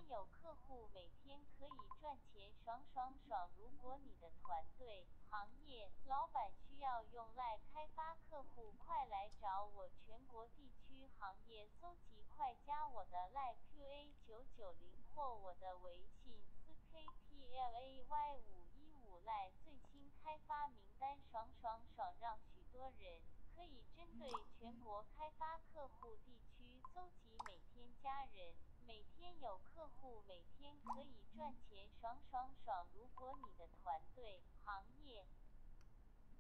天有客户，每天可以赚钱，爽爽爽！如果你的团队、行业、老板需要用赖开发客户，快来找我！全国地区行业搜集，快加我的赖 QA990或我的微信4KPLAY515赖最新开发名单，爽爽爽！让许多人可以针对全国开发客户地区搜集，每天加人，每天有客户，每天可以赚钱，爽爽爽！如果你的团队、行业、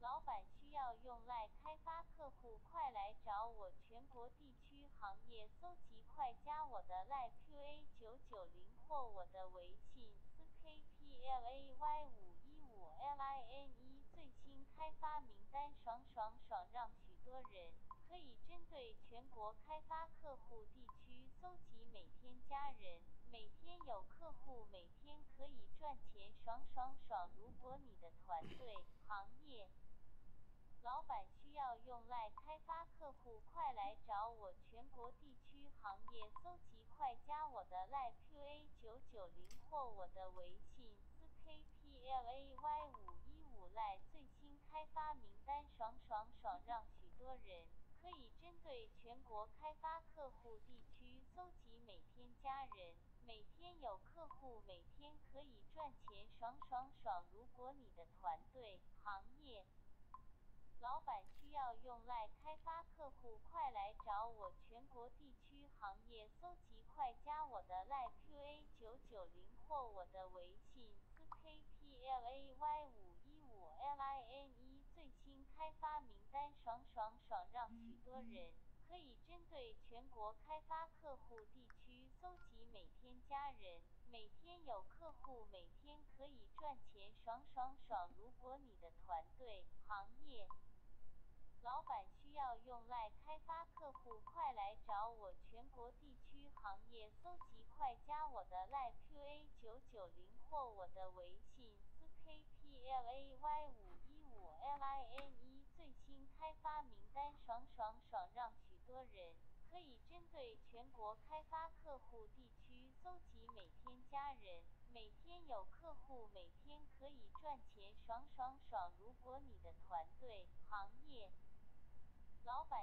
老板需要用赖开发客户，快来找我！全国地区行业搜集，快加我的赖 QA990或我的微信4KPLAY515LINE最新开发名单，爽爽爽！让许多人可以针对全国开发客户地区搜集，每天加人，每天有客户，每天可以赚钱，爽爽爽！如果你的团队、行业、老板需要用赖开发客户，快来找我！全国地区行业搜集，快加我的赖 QA990或我的微信4KPLAY515赖最新开发名单，爽爽爽！让许多人可以针对全国开发客户地区搜集，每天加人，每天有客户，每天可以赚钱，爽爽爽！如果你的团队、行业、老板需要用赖开发客户，快来找我！全国地区行业搜集，快加我的赖 QA990或我的微信4KPLAY515LINE最新开发名单，爽爽爽！让许多人可以针对全国开发客户地区搜集，每天加人，每天有客户，每天可以赚钱，爽爽爽！如果你的团队、行业、老板需要用赖开发客户，快来找我！全国地区行业搜集，快加我的赖 QA990或我的微信4KPLAY515LINE最新开发名单，爽爽爽！让许多人可以针对全国开发客户地区搜集，每天加人，每天有客户，每天可以赚钱，爽爽爽！如果你的团队、行业、老板